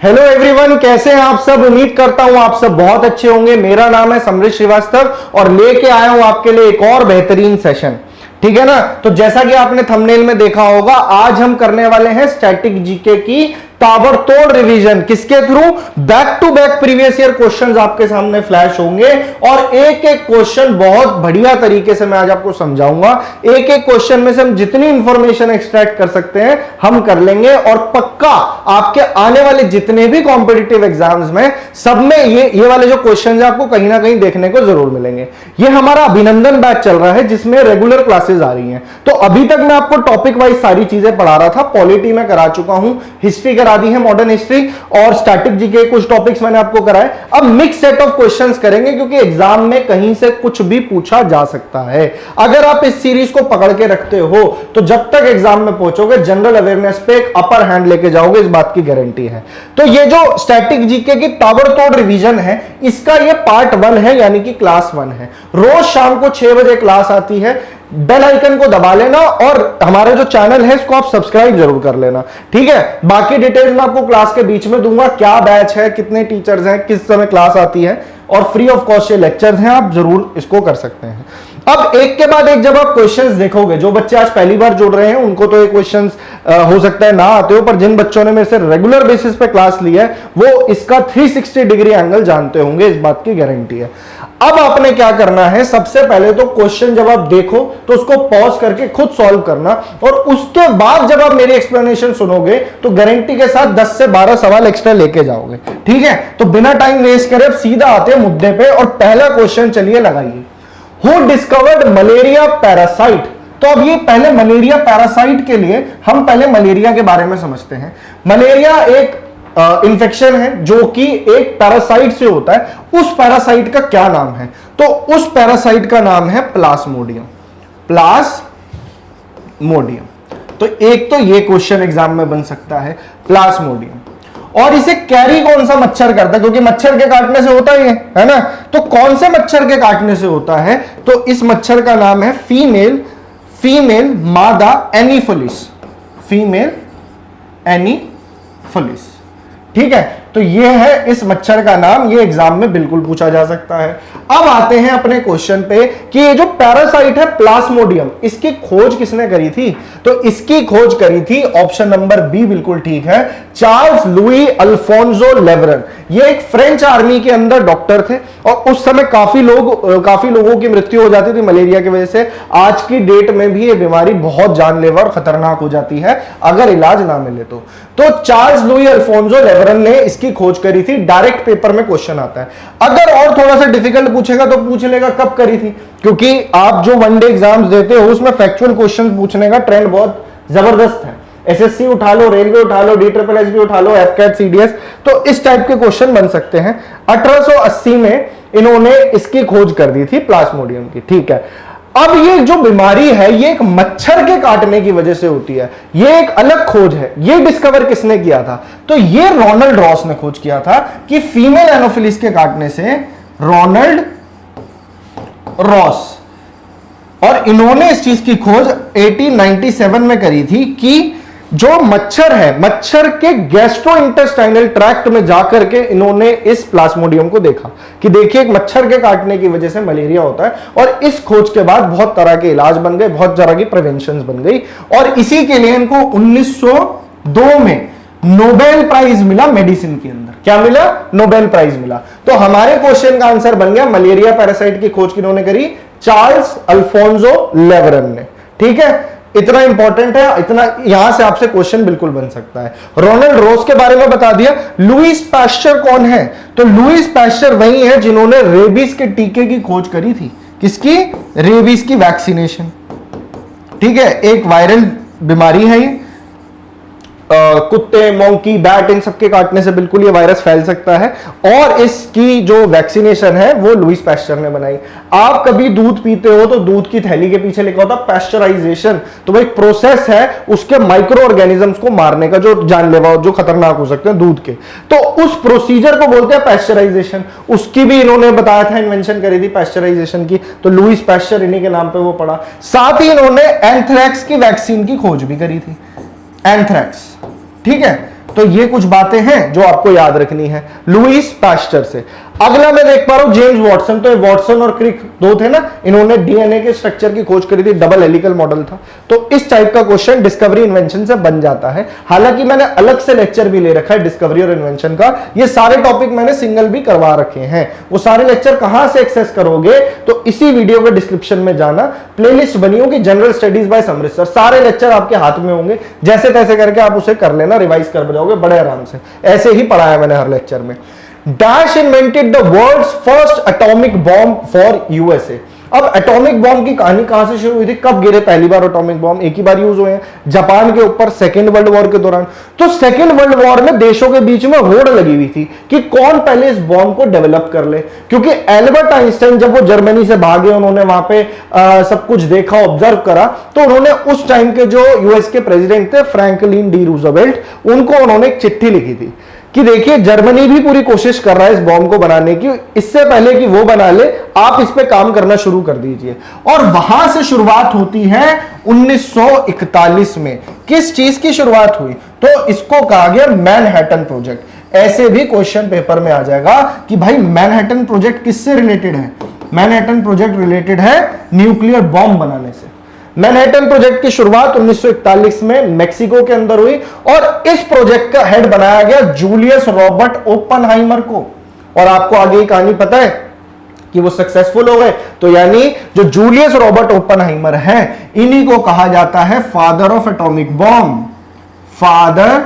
Hello everyone, कैसे हैं आप सब। उम्मीद करता हूं आप सब बहुत अच्छे होंगे। मेरा नाम है समृत श्रीवास्तव और लेके आया हूं आपके लिए एक और बेहतरीन सेशन। ठीक है ना। तो जैसा कि आपने थंबनेल में देखा होगा, आज हम करने वाले हैं स्टैटिक जीके की ताबड़तोड़ रिवीजन। किसके through? Back to back previous year questions आपके सामने फ्लैश होंगे और एक एक क्वेश्चन बहुत बढ़िया तरीके से मैं आज आपको समझाऊंगा। एक एक क्वेश्चन में से हम जितनी इंफॉर्मेशन एक्सट्रैक्ट कर सकते हैं हम कर लेंगे और पक्का आपके आने वाले जितने भी कॉम्पिटिटिव एग्जाम्स में सब में ये वाले जो क्वेश्चन है आपको कहीं ना कहीं देखने को जरूर मिलेंगे। ये हमारा अभिनंदन बैच चल रहा है जिसमें रेगुलर क्लासेस आ रही हैं। तो अभी तक मैं आपको टॉपिक वाइज सारी चीजें पढ़ा रहा था। पॉलिटी में करा चुका हूं, हिस्ट्री करा दी है, मॉडर्न हिस्ट्री और स्टैटिक जीके कुछ टॉपिक्स मैंने आपको कराए। अब मिक्स सेट ऑफ क्वेश्चंस करेंगे क्योंकि एग्जाम में कहीं से कुछ भी पूछा जा सकता है। अगर आप इस सीरीज को पकड़ के रखते हो तो जब तक एग्जाम में पहुंचोगे जनरल अवेयरनेस पे एक अपर हैंड लेके जाओगे, इस बात की गारंटी है। तो ये जो स्टैटिक जीके की ताबड़तोड़ रिवीजन है, इसका ये पार्ट 1 है, यानी कि क्लास 1 है। रोज शाम को 6 बजे क्लास आती है। बेल आइकन को दबा लेना और हमारा जो चैनल है इसको आप सब्सक्राइब जरूर कर लेना। ठीक है। बाकी डिटेल्स मैं आपको क्लास के बीच में दूंगा, क्या बैच है, कितने टीचर्स हैं, किस समय क्लास आती है और फ्री ऑफ कॉस्ट ये लेक्चर्स हैं, आप जरूर इसको कर सकते हैं। अब एक के बाद एक जब आप क्वेश्चंस देखोगे, जो बच्चे आज पहली बार जुड़ रहे हैं उनको तो ये क्वेश्चंस हो सकता है ना आते हो, पर जिन बच्चों ने मेरे से रेगुलर बेसिस पे क्लास ली है वो इसका 360 डिग्री एंगल जानते होंगे, इस बात की गारंटी है। अब आपने क्या करना है, सबसे पहले तो क्वेश्चन जब आप देखो तो उसको पॉज करके खुद सॉल्व करना और उसके बाद जब आप मेरी एक्सप्लेनेशन सुनोगे तो गारंटी के साथ 10 से 12 सवाल एक्स्ट्रा लेके जाओगे। ठीक है। तो बिना टाइम वेस्ट करे अब सीधा आते हैं मुद्दे पे और पहला क्वेश्चन चलिए लगाइए। Who discovered malaria parasite? तो अब ये पहले मलेरिया पैरासाइट के लिए हम पहले मलेरिया के बारे में समझते हैं। मलेरिया एक इंफेक्शन है जो कि एक पैरासाइट से होता है। उस पैरासाइट का क्या नाम है? तो उस पैरासाइट का नाम है प्लाज्मोडियम। प्लाज्मोडियम। तो एक तो ये क्वेश्चन एग्जाम में बन सकता है, प्लाज्मोडियम। और इसे कैरी कौन सा मच्छर करता है? क्योंकि मच्छर के काटने से होता ही है ना। तो कौन से मच्छर के काटने से होता है? तो इस मच्छर का नाम है फीमेल मादा एनीफोलिस। फीमेल एनीफोलिस। ठीक है। तो ये है इस मच्छर का नाम, ये एग्जाम में बिल्कुल पूछा जा सकता है। अब आते हैं अपने क्वेश्चन पे कि ये जो पैरासाइट है प्लाज्मोडियम, इसकी खोज किसने करी थी? तो इसकी खोज करी थी, ऑप्शन नंबर बी बिल्कुल ठीक है, चार्ल्स लुई अल्फोंसो लेवरन। ये एक फ्रेंच आर्मी के अंदर डॉक्टर थे और उस समय काफी लोगों की मृत्यु हो जाती थी मलेरिया की वजह से। आज की डेट में भी ये बीमारी बहुत जानलेवा और खतरनाक हो जाती है अगर इलाज ना मिले तो चार्ल्स लुई अल्फोंसो लेवरन ने इसकी खोज करी थी। डायरेक्ट पेपर में क्वेश्चन आता है। अगर और थोड़ा सा डिफिकल्ट पूछेगा तो पूछ लेगा कब करी थी, क्योंकि आप जो वनडे एग्जाम्स देते हो उसमें फैक्चुअल क्वेश्चन पूछने का ट्रेंड बहुत जबरदस्त है। एसएससी उठा लो, रेलवे उठा लो, DSSS भी उठा लो, एफकैट CDS, तो इस टाइप के क्वेश्चन बन सकते हैं। 1880 में इन्होंने इसकी खोज कर दी थी प्लाज्मोडियम की। ठीक है। अब ये जो बीमारी है ये एक मच्छर के काटने की वजह से होती है, ये एक अलग खोज है। ये डिस्कवर किसने किया था? तो ये रोनाल्ड रॉस ने खोज किया था कि फीमेल एनोफिलिस के काटने से, रोनाल्ड रॉस। और इन्होंने इस चीज की खोज 1897 में करी थी कि जो मच्छर है, मच्छर के गैस्ट्रोइंटेस्टाइनल ट्रैक्ट में जाकर के इन्होंने इस प्लाज्मोडियम को देखा कि देखिए एक मच्छर के काटने की वजह से मलेरिया होता है। और इस खोज के बाद बहुत तरह के इलाज बन गए, बहुत तरह की प्रिवेंशन बन गई और इसी के लिए इनको 1902 में नोबेल प्राइज मिला मेडिसिन के अंदर। क्या मिला? नोबेल प्राइज मिला। तो हमारे क्वेश्चन का आंसर बन गया, मलेरिया पैरासाइट की खोज किन्होंने करी? चार्ल्स अल्फोंसो लेवरन ने। ठीक है। इतना इंपॉर्टेंट है, इतना यहां से आपसे क्वेश्चन बिल्कुल बन सकता है। रोनाल्ड रॉस के बारे में बता दिया। लुईस पास्चर कौन है? तो लुईस पास्चर वही है जिन्होंने रेबीज के टीके की खोज करी थी। किसकी? रेबीज की वैक्सीनेशन। ठीक है। एक वायरल बीमारी है ये, कुत्ते, मोंकी, बैट, इन सबके काटने से बिल्कुल ये वायरस फैल सकता है और इसकी जो वैक्सीनेशन है वो लुईस पास्चर ने बनाई। आप कभी दूध पीते हो तो दूध की थैली के पीछे लिखा होता है पैस्चराइजेशन। तो वो एक प्रोसेस है उसके माइक्रो ऑर्गेनिजम्स को मारने का, जो जानलेवा, जो खतरनाक हो सकते हैं दूध के। तो उस प्रोसीजर को बोलते हैं पैस्चराइजेशन। उसकी भी इन्होंने बताया था, इन्वेंशन करी थी पैस्चराइजेशन की। तो लुईस पास्चर इन्हीं के नाम पे वो पड़ा। साथ ही इन्होंने एंथ्रैक्स की वैक्सीन की खोज भी करी थी। एंथ्रैक्स। ठीक है। तो ये कुछ बातें हैं जो आपको याद रखनी है लुईस पास्चर से। अगला मैं देख पा रहा हूं जेम्स वाटसन। तो वाटसन और क्रिक दो थे ना, इन्होंने डीएनए के स्ट्रक्चर की खोज करी थी, डबल हेलिकल मॉडल था। तो इस टाइप का क्वेश्चन डिस्कवरी इन्वेंशन से बन जाता है। हालांकि मैंने अलग से लेक्चर भी ले रखा है डिस्कवरी और इन्वेंशन का, ये सारे टॉपिक मैंने सिंगल भी करवा रखे हैं। वो सारे लेक्चर कहां से एक्सेस करोगे, तो इसी वीडियो के डिस्क्रिप्शन में जाना, प्लेलिस्ट बनी होगी जनरल स्टडीज बाय समृद्ध सर, सारे लेक्चर आपके हाथ में होंगे, जैसे तैसे करके आप उसे कर लेना, रिवाइज कर जाओगे बड़े आराम से। ऐसे ही पढ़ाया मैंने हर लेक्चर में। Dash invented the world's first atomic bomb for USA. अब एटॉमिक बॉम्ब की कहानी कहां से शुरू हुई थी, कब गिरे पहली बार एटॉमिक बॉम्ब? एक ही बार यूज हुए हैं, जापान के ऊपर सेकेंड वर्ल्ड वॉर के दौरान। तो सेकेंड वर्ल्ड वॉर में देशों के बीच में होड़ लगी हुई थी कि कौन पहले इस बॉम्ब को डेवलप कर ले, क्योंकि एल्बर्ट आइंस्टाइन जब वो जर्मनी से भागे, उन्होंने वहां पे सब कुछ देखा, ऑब्जर्व करा, तो उन्होंने उस टाइम के जो यूएस के प्रेसिडेंट थे फ्रैंकलिन डी रूजवेल्ट, उनको उन्होंने एक चिट्ठी लिखी थी कि देखिए जर्मनी भी पूरी कोशिश कर रहा है इस बॉम्ब को बनाने की, इससे पहले कि वो बना ले आप इस पे काम करना शुरू कर दीजिए। और वहां से शुरुआत होती है 1941 में। किस चीज की शुरुआत हुई? तो इसको कहा गया मैनहट्टन प्रोजेक्ट। ऐसे भी क्वेश्चन पेपर में आ जाएगा कि भाई मैनहट्टन प्रोजेक्ट किससे रिलेटेड है? मैनहट्टन प्रोजेक्ट रिलेटेड है न्यूक्लियर बॉम्ब बनाने से। मैनहट्टन प्रोजेक्ट की शुरुआत 1941 में मेक्सिको के अंदर हुई और इस प्रोजेक्ट का हेड बनाया गया जूलियस रॉबर्ट ओपनहाइमर को। और आपको आगे की कहानी पता है कि वो सक्सेसफुल हो गए। तो यानी जो जूलियस रॉबर्ट ओपनहाइमर हैं, इन्हीं को कहा जाता है father of atomic bomb. Father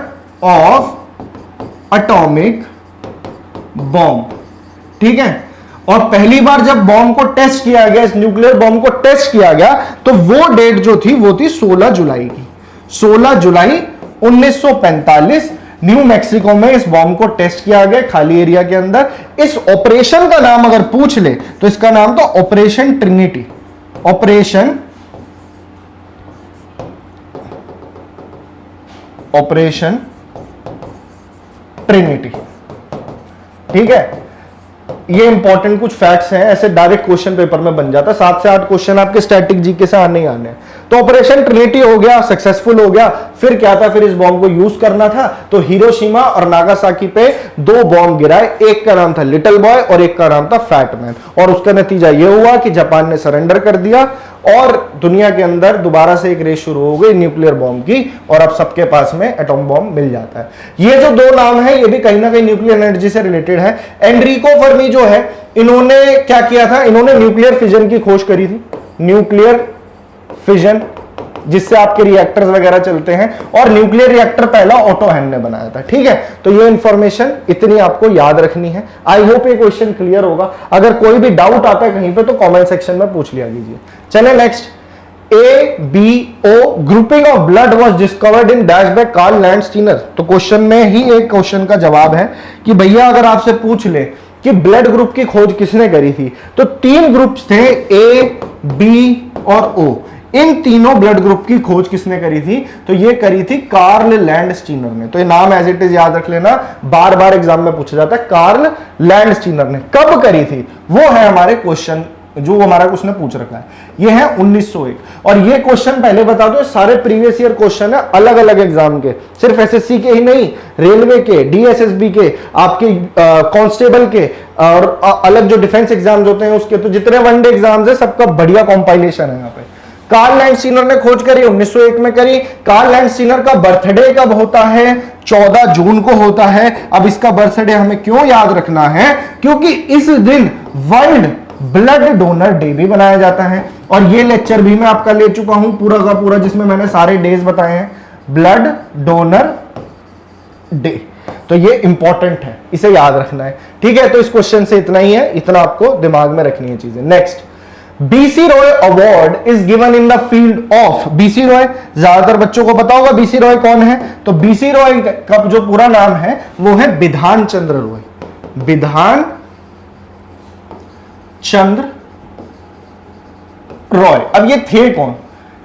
of atomic bomb, ठीक है। और पहली बार जब बॉम्ब को टेस्ट किया गया, इस न्यूक्लियर बॉम्ब को टेस्ट किया गया, तो वो डेट जो थी वो थी 16 जुलाई की। 16 जुलाई 1945 न्यू मैक्सिको में इस बॉम्ब को टेस्ट किया गया खाली एरिया के अंदर। इस ऑपरेशन का नाम अगर पूछ ले तो इसका नाम था ऑपरेशन ट्रिनिटी। ऑपरेशन ट्रिनिटी, ठीक है। ये इंपॉर्टेंट कुछ फैक्ट्स हैं, ऐसे डायरेक्ट क्वेश्चन पेपर में बन जाता है। 7 से 8 क्वेश्चन आपके स्टैटिक जीके से आने ही आने हैं। तो ऑपरेशन ट्रिनिटी हो गया, सक्सेसफुल हो गया। फिर क्या था, फिर इस बॉम्ब को यूज करना था। तो हिरोशिमा और नागासाकी पे 2 बॉम्ब गिराए, एक का नाम था लिटिल बॉय और एक का नाम था फैट मैन। और उसका नतीजा यह हुआ कि जापान ने सरेंडर कर दिया और दुनिया के अंदर दोबारा से एक रेस शुरू हो गई न्यूक्लियर बॉम्ब की, और अब सबके पास में एटॉम बॉम्ब मिल जाता है। ये जो 2 नाम है ये भी कहीं ना कहीं न्यूक्लियर एनर्जी से रिलेटेड है। एनरिको फर्मी जो है, इन्होंने क्या किया था, इन्होंने न्यूक्लियर फिजन की खोज करी थी। न्यूक्लियर फिजन, जिससे आपके रिएक्टर्स वगैरह चलते हैं, और न्यूक्लियर रिएक्टर पहला ऑटो हैन ने बनाया था, ठीक है। तो ये इंफॉर्मेशन इतनी आपको याद रखनी है। आई होप ये क्वेश्चन क्लियर होगा। अगर कोई भी डाउट आता है कहीं पे तो कमेंट सेक्शन में पूछ लिया कीजिए। चले next. ABO grouping of blood was discovered in dash by Karl Landsteiner. तो क्वेश्चन में ही एक क्वेश्चन का जवाब है कि भैया अगर आपसे पूछ ले कि ब्लड ग्रुप की खोज किसने करी थी, तो 3 ग्रुप्स थे, A, B और O। इन तीनों ब्लड ग्रुप की खोज किसने करी थी? तो ये करी थी कार्ल लैंडस्टीनर ने। तो ये नाम एज इट इज याद रख लेना, बार बार एग्जाम में पूछा जाता है। कार्ल लैंडस्टीनर ने कब करी थी, वो है हमारे क्वेश्चन जो हमारा उसने पूछ रखा है। ये है 1901। और ये क्वेश्चन पहले बता दो, सारे प्रीवियस ईयर क्वेश्चन है अलग अलग एग्जाम के, सिर्फ एसएससी के ही नहीं, रेलवे के, डीएसएसबी के, आपके कांस्टेबल के, और अलग जो डिफेंस एग्जाम्स होते हैं उसके, तो जितने वनडे एग्जाम्स है सबका बढ़िया कॉम्पाइलेशन है यहाँ पे। कार्ल लैंडस्टीनर ने खोज करी, 1901 में करी। कार्ल लैंडस्टीनर का बर्थडे कब होता है? 14 जून को होता है। अब इसका बर्थडे हमें क्यों याद रखना है? क्योंकि इस दिन वर्ल्ड ब्लड डोनर डे भी बनाया जाता है। और ये लेक्चर भी मैं आपका ले चुका हूं पूरा का पूरा, जिसमें मैंने सारे डेज बताए हैं। ब्लड डोनर डे, तो ये इंपॉर्टेंट है, इसे याद रखना है, ठीक है। तो इस क्वेश्चन से इतना ही है, इतना आपको दिमाग में रखनी है चीजें। Next, BC Roy award is given in the field of. BC Roy, ज्यादातर बच्चों को पता होगा बीसी रॉय कौन है। तो बीसी रॉय का जो पूरा नाम है वो है बिधान चंद्र रॉय। बिधान चंद्र रॉय। अब ये थे कौन?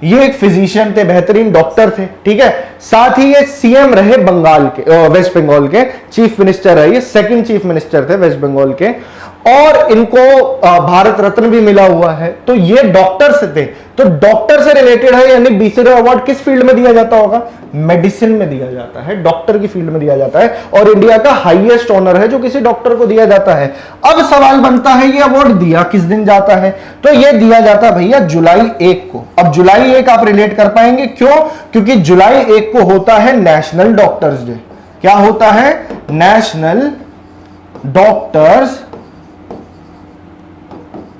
ये एक फिजिशियन थे, बेहतरीन डॉक्टर थे, ठीक है। साथ ही ये सीएम रहे बंगाल के, वेस्ट बंगाल के चीफ मिनिस्टर है, ये 2nd चीफ मिनिस्टर थे वेस्ट बंगाल के। और इनको भारत रत्न भी मिला हुआ है। तो ये डॉक्टर से थे, तो डॉक्टर से रिलेटेड है, यानी बीसी रॉय अवार्ड किस फील्ड में दिया जाता होगा? मेडिसिन में दिया जाता है, डॉक्टर की फील्ड में दिया जाता है, और इंडिया का हाईएस्ट ऑनर है जो किसी डॉक्टर को दिया जाता है। अब सवाल बनता है ये अवार्ड दिया किस दिन जाता है? तो ये दिया जाता है भैया जुलाई 1 को। अब जुलाई 1 आप रिलेट कर पाएंगे, क्यों? क्योंकि जुलाई 1 को होता है नेशनल डॉक्टर्स डे। क्या होता है? National doctors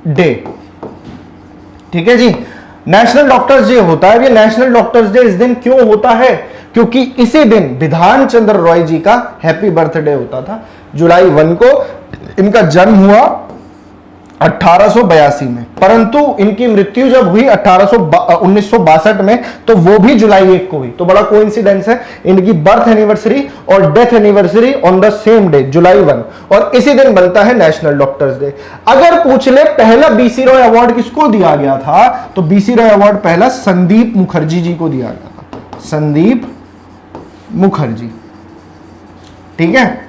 day. ठीक है जी, नेशनल डॉक्टर्स डे होता है। ये नेशनल डॉक्टर्स डे इस दिन क्यों होता है? क्योंकि इसी दिन विधान चंद्र रॉय जी का हैप्पी बर्थडे होता था। जुलाई 1 को इनका जन्म हुआ 1882 में, परंतु इनकी मृत्यु जब हुई 1962 में, तो वो भी जुलाई 1 को हुई। तो बड़ा कोइंसिडेंस है, इनकी बर्थ एनिवर्सरी और death anniversary on the same day, July 1, और इसी दिन बनता है नेशनल डॉक्टर्स डे। अगर पूछ ले पहला बीसी रॉय अवार्ड किसको दिया गया था, तो बीसी रॉय अवार्ड पहला संदीप मुखर्जी जी को दिया गया था। संदीप मुखर्जी। ठीक है,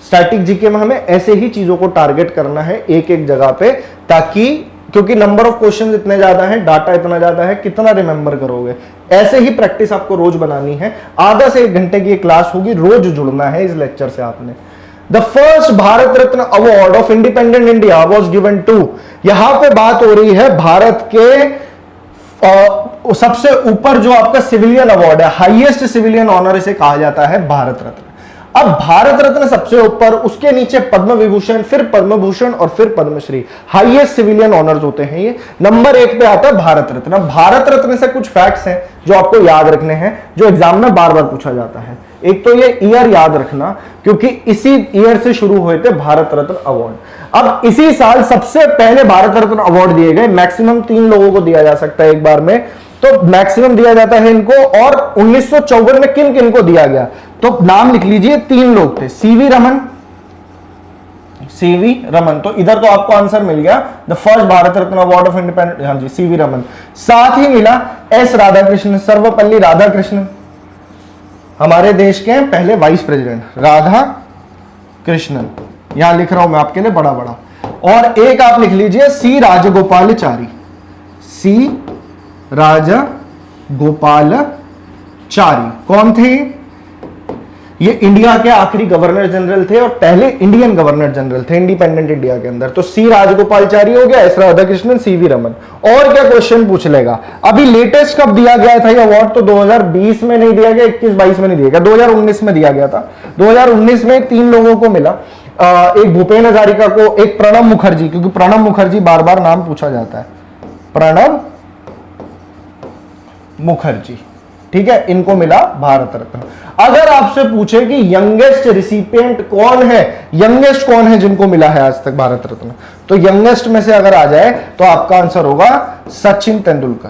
स्टैटिक जीके में हमें ऐसे ही चीजों को टारगेट करना है एक एक जगह पे, ताकि क्योंकि नंबर ऑफ क्वेश्चंस इतने ज्यादा हैं, डाटा इतना ज्यादा है, कितना रिमेंबर करोगे? ऐसे ही प्रैक्टिस आपको रोज बनानी है। आधा से 1 घंटे की क्लास होगी, रोज जुड़ना है इस लेक्चर से आपने। The first Bharat Ratna award of independent India was given to, यहां पे बात हो रही है भारत के सबसे ऊपर जो आपका सिविलियन अवार्ड है, हाईएस्ट सिविलियन ऑनर इसे कहा जाता है भारत रत्न। अब भारत रत्न सबसे ऊपर, उसके नीचे पद्म विभूषण, फिर पद्म भूषण और फिर पद्मश्री, हाईएस्ट सिविलियन ऑनर्स होते हैं ये। नंबर 1 पे आता है भारत रत्न। भारत रत्न से कुछ फैक्ट्स हैं जो आपको याद रखने हैं, जो एग्जाम में बार बार पूछा जाता है। एक तो ये ईयर याद रखना, क्योंकि इसी ईयर से शुरू हुए थे भारत रत्न अवार्ड। अब इसी साल सबसे पहले भारत रत्न अवार्ड दिए गए, मैक्सिमम 3 लोगों को दिया जा सकता है एक बार में, तो मैक्सिमम दिया जाता है इनको। और 1954 में किन किन को दिया गया, तो नाम लिख लीजिए, 3 लोग थे, सीवी रमन। तो इधर तो आपको आंसर मिल गया, the first Bharat Ratna award of independent, हाँ जी सीवी रमन। साथ ही मिला एस राधाकृष्णन, सर्वपल्ली राधाकृष्णन, हमारे देश के पहले वाइस प्रेसिडेंट राधा कृष्णन, यहां लिख रहा हूं मैं आपके लिए बड़ा बड़ा। और एक आप लिख लीजिए सी राजगोपालचारी, सी राजगोपालचारी। कौन थे? ये इंडिया के आखिरी गवर्नर जनरल थे और पहले इंडियन गवर्नर जनरल थे इंडिपेंडेंट इंडिया के अंदर। तो सी राजगोपालचारी हो गया, एस राधाकृष्णन, सीवी रमन। और क्या क्वेश्चन पूछ लेगा? अभी लेटेस्ट कब दिया गया था ये अवार्ड? तो 2020 में नहीं दिया गया, 21-22 में नहीं दिया गया, 2019 में दिया गया था। 2019 में 3 लोगों को मिला, एक भूपेन हजारिका को, एक प्रणब मुखर्जी, क्योंकि प्रणब मुखर्जी बार बार नाम पूछा जाता है, प्रणब मुखर्जी। ठीक है, इनको मिला भारत रत्न। अगर आपसे पूछे कि यंगेस्ट रिसिपिएंट कौन है, यंगेस्ट कौन है जिनको मिला है आज तक भारत रत्न, तो यंगेस्ट में से अगर आ जाए तो आपका आंसर होगा सचिन तेंदुलकर,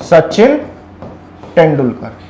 सचिन तेंदुलकर।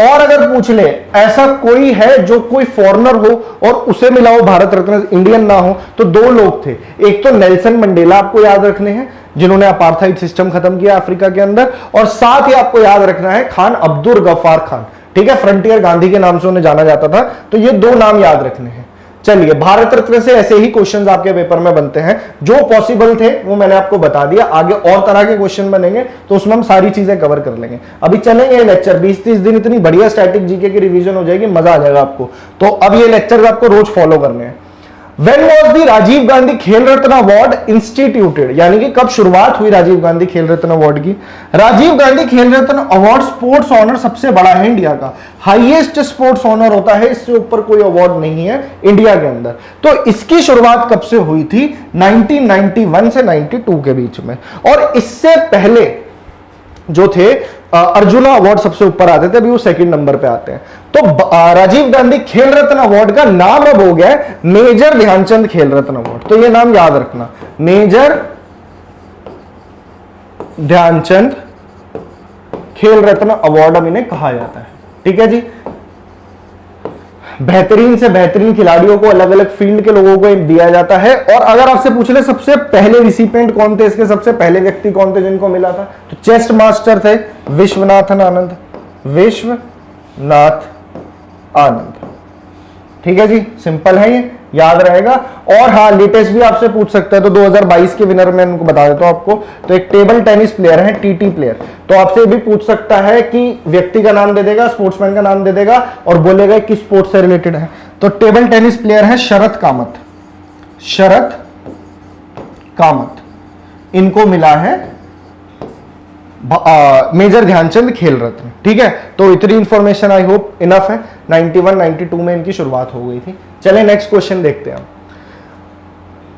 और अगर पूछ ले ऐसा कोई है जो कोई फॉरेनर हो और उसे मिला हो भारत रत्न, इंडियन ना हो, तो 2 लोग थे। एक तो नेल्सन मंडेला आपको याद रखने हैं, जिन्होंने अपार्थाइड सिस्टम खत्म किया अफ्रीका के अंदर, और साथ ही आपको याद रखना है खान अब्दुल गफ्फार खान। ठीक है, फ्रंटियर गांधी के नाम से उन्हें जाना जाता था। तो ये 2 नाम याद रखने हैं। चलिए, भारत रत्न से ऐसे ही क्वेश्चंस आपके पेपर में बनते हैं, जो पॉसिबल थे वो मैंने आपको बता दिया। आगे और तरह के क्वेश्चन बनेंगे तो उसमें हम सारी चीजें कवर कर लेंगे। अभी चलेंगे लेक्चर 20-30 दिन, इतनी बढ़िया स्टैटिक जीके की रिवीजन हो जाएगी, मजा आ जाएगा आपको। तो अब ये लेक्चर आपको रोज फॉलो करने हैं। When was the Rajiv Gandhi खेल रत्न अवार्ड इंस्टीट्यूटेड, यानी कि कब शुरुआत हुई राजीव गांधी खेल रत्न अवार्ड की? राजीव गांधी खेल रत्न अवार्ड स्पोर्ट्स ऑनर सबसे बड़ा है इंडिया का, हाईएस्ट स्पोर्ट्स ऑनर होता है, इससे ऊपर कोई अवार्ड नहीं है इंडिया के अंदर। तो इसकी शुरुआत कब से हुई थी? 1991 से 92 के बीच में। और इससे पहले जो थे अर्जुना अवार्ड सबसे ऊपर आते थे, अभी वो 2nd नंबर पे आते हैं। तो राजीव गांधी खेल रत्न अवार्ड का नाम अब हो गया मेजर ध्यानचंद खेल रत्न अवार्ड। तो ये नाम याद रखना, मेजर ध्यानचंद खेल रत्न अवार्ड अब इन्हें कहा जाता है। ठीक है जी, बेहतरीन से बेहतरीन खिलाड़ियों को, अलग अलग फील्ड के लोगों को दिया जाता है। और अगर आपसे पूछ ले सबसे पहले रिसिपिएंट कौन थे, इसके सबसे पहले व्यक्ति कौन थे जिनको मिला था, तो चेस्ट मास्टर थे विश्वनाथन आनंद, विश्वनाथ आनंद। ठीक है जी, सिंपल है ये, याद रहेगा। और हाँ, लेटेस्ट भी आपसे पूछ सकता है, तो 2022 के विनर में उनको बता देता हूं आपको। तो एक टेबल टेनिस प्लेयर है, टीटी प्लेयर, तो आपसे भी पूछ सकता है कि व्यक्ति का नाम दे देगा, स्पोर्ट्समैन का नाम दे देगा और बोलेगा किस स्पोर्ट्स से रिलेटेड है। तो टेबल टेनिस प्लेयर है शरद कामत, शरद कामत, इनको मिला है मेजर ध्यानचंद खेल रत्न। ठीक है, तो इतनी इंफॉर्मेशन आई होप इनफ है। 91 92 में इनकी शुरुआत हो गई थी। चलिए नेक्स्ट क्वेश्चन देखते हैं।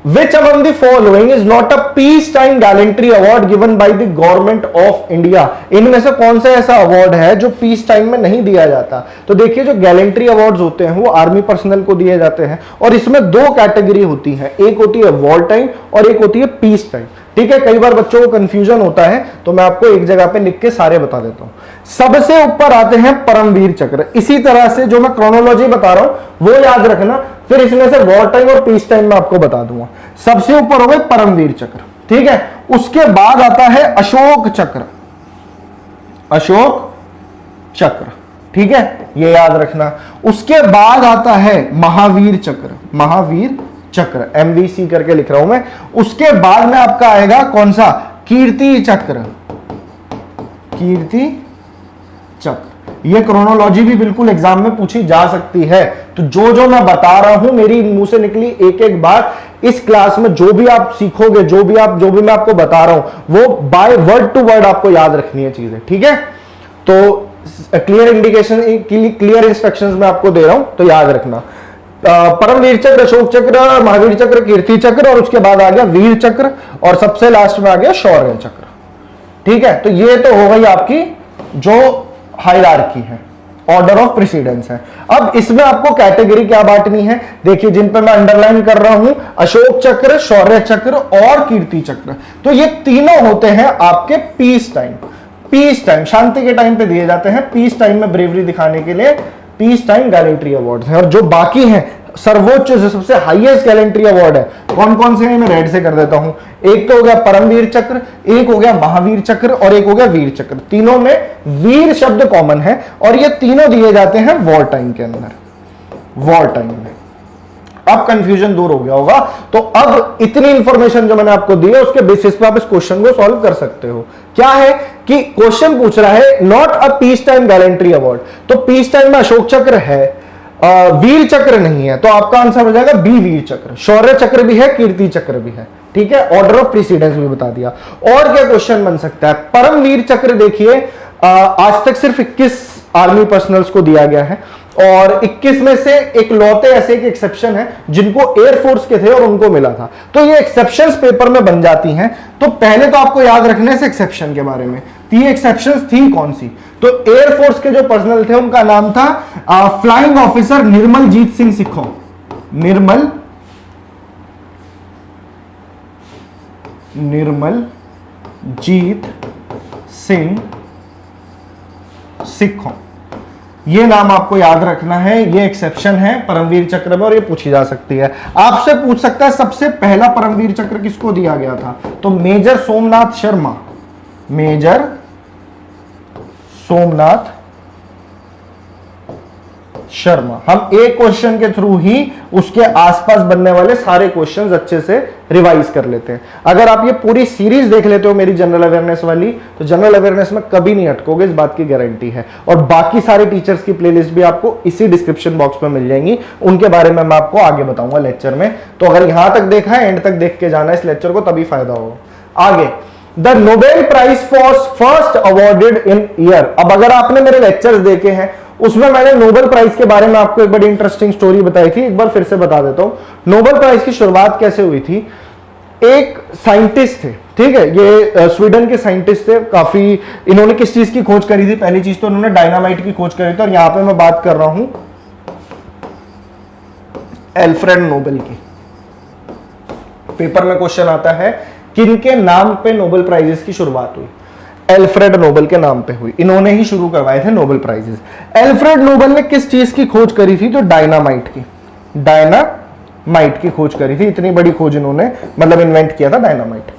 Which among the following is not a peacetime gallantry award given by the government of India? इनमें से कौन सा ऐसा अवार्ड है जो पीस टाइम में नहीं दिया जाता? तो देखिए, जो गैलेंट्री अवार्ड्स होते हैं वो आर्मी पर्सनल को दिए जाते हैं और इसमें दो कैटेगरी होती है, एक होती है वॉर टाइम और एक होती है पीस टाइम। ठीक है, कई बार बच्चों को कंफ्यूजन होता है, तो मैं आपको एक जगह पे लिख के सारे बता देता हूं। सबसे ऊपर आते हैं परमवीर चक्र। इसी तरह से जो मैं क्रोनोलॉजी बता रहा हूं वो याद रखना, फिर इसमें से वॉर टाइम और पीस टाइम में आपको बता दूंगा। सबसे ऊपर हो गए परमवीर चक्र, ठीक है। उसके बाद आता है अशोक चक्र, अशोक चक्र, ठीक है, ये याद रखना। उसके बाद आता है महावीर चक्र, महावीर चक्र, एमवीसी करके लिख रहा हूं मैं। उसके बाद में आपका आएगा कौन सा? कीर्ति चक्र, कीर्ति चक्र। ये क्रोनोलॉजी भी बिल्कुल एग्जाम में पूछी जा सकती है। तो जो जो मैं बता रहा हूं, मेरी मुंह से निकली एक एक बात, इस क्लास में जो भी आप सीखोगे, जो भी मैं आपको बता रहा हूं, वो बाय वर्ड टू वर्ड आपको याद रखनी है चीजें। ठीक है, तो क्लियर इंडिकेशन, क्लियर इंस्ट्रक्शंस मैं आपको दे रहा हूं, तो याद रखना। परमवीर चक्र, अशोक चक्र, महावीर चक्र, कीर्ति चक्र, और उसके बाद आ गया वीर चक्र, और सबसे लास्ट में आ गया शौर्य चक्र। ठीक है, तो ये तो हो गई आपकी जो हायरार्की है, ऑर्डर ऑफ प्रेसिडेंस है। अब इसमें आपको कैटेगरी क्या बांटनी है? देखिए, जिन पर मैं अंडरलाइन कर रहा हूं, अशोक चक्र, शौर्य चक्र और कीर्ति चक्र, तो ये तीनों होते हैं आपके पीस टाइम। पीस टाइम शांति के टाइम पे दिए जाते हैं, पीस टाइम में ब्रेवरी दिखाने के लिए पीस टाइम गैलेंट्री अवार्ड है। और जो बाकी हैं, सर्वोच्च जो सबसे हाईएस्ट गैलेंट्री अवार्ड है, कौन कौन से हैं मैं रेड से कर देता हूं। एक तो हो गया परमवीर चक्र, एक हो गया महावीर चक्र और एक हो गया वीर चक्र। तीनों में वीर शब्द कॉमन है और ये तीनों दिए जाते हैं वॉर टाइम के अंदर, वॉर टाइम में। अब कंफ्यूजन दूर हो गया होगा। तो अब इतनी इंफॉर्मेशन जो मैंने आपको दी है, उसके बेसिस पे आप इस क्वेश्चन को सॉल्व कर सकते हो। क्या है कि क्वेश्चन पूछ रहा है not a peace time gallantry award, तो पीस टाइम में अशोक चक्र है, वीर चक्र नहीं है, तो आपका आंसर हो जाएगा बी वीर चक्र। शौर्य चक्र भी है, कीर्ति चक्र भी है। ठीक है, ऑर्डर ऑफ प्रेसिडेंस भी बता दिया। और क्या क्वेश्चन बन सकता है? परमवीर चक्र देखिए, आज तक सिर्फ 21 आर्मी पर्सनल्स को दिया गया है और 21 में से एक लौते ऐसे एक एक्सेप्शन है जिनको एयरफोर्स के थे और उनको मिला था। तो ये एक्सेप्शंस पेपर में बन जाती हैं। तो पहले तो आपको याद रखना है इस एक्सेप्शन के बारे में, ये एक्सेप्शंस थी कौन सी। तो एयरफोर्स के जो पर्सनल थे उनका नाम था फ्लाइंग ऑफिसर निर्मल जीत सिंह सिखो, निर्मल जीत सिंह सिखो, ये नाम आपको याद रखना है। ये एक्सेप्शन है परमवीर चक्र में और ये पूछी जा सकती है। आपसे पूछ सकता है सबसे पहला परमवीर चक्र किसको दिया गया था? तो मेजर सोमनाथ शर्मा, मेजर सोमनाथ शर्मा। हम एक क्वेश्चन के थ्रू ही उसके आसपास बनने वाले सारे क्वेश्चंस अच्छे से रिवाइज कर लेते हैं। अगर आप ये पूरी सीरीज देख लेते हो मेरी जनरल अवेयरनेस वाली, तो जनरल अवेयरनेस में कभी नहीं अटकोगे, इस बात की गारंटी है। और बाकी सारे टीचर्स की प्लेलिस्ट भी आपको इसी डिस्क्रिप्शन बॉक्स में मिल जाएंगी, उनके बारे में मैं आपको आगे बताऊंगा लेक्चर में। तो अगर यहां तक देखा है, एंड तक देख के जाना इस लेक्चर को, तभी फायदा होगा। आगे, the Nobel prize for first awarded in year. अब अगर आपने मेरे लेक्चर्स देखे हैं, उसमें मैंने नोबेल प्राइज के बारे में आपको एक बड़ी इंटरेस्टिंग स्टोरी बताई थी, एक बार फिर से बता देता हूं। नोबेल प्राइज की शुरुआत कैसे हुई थी? एक साइंटिस्ट थे, ठीक है, ये स्वीडन के साइंटिस्ट थे। काफी इन्होंने किस चीज की खोज करी थी? पहली चीज तो इन्होंने डायनामाइट की खोज करी थी। और यहां पे मैं बात कर रहा हूं एल्फ्रेड नोबेल की। पेपर में क्वेश्चन आता है किनके नाम पे नोबेल प्राइजेस की शुरुआत हुई? एल्फ्रेड नोबेल के नाम पे हुई। इन्होंने ही शुरू करवाए थे नोबेल प्राइजेस। एल्फ्रेड नोबेल ने किस चीज की खोज करी थी? तो डायनामाइट की, डायनामाइट की खोज करी थी। इतनी बड़ी खोज इन्होंने मतलब इन्वेंट किया था डायनामाइट।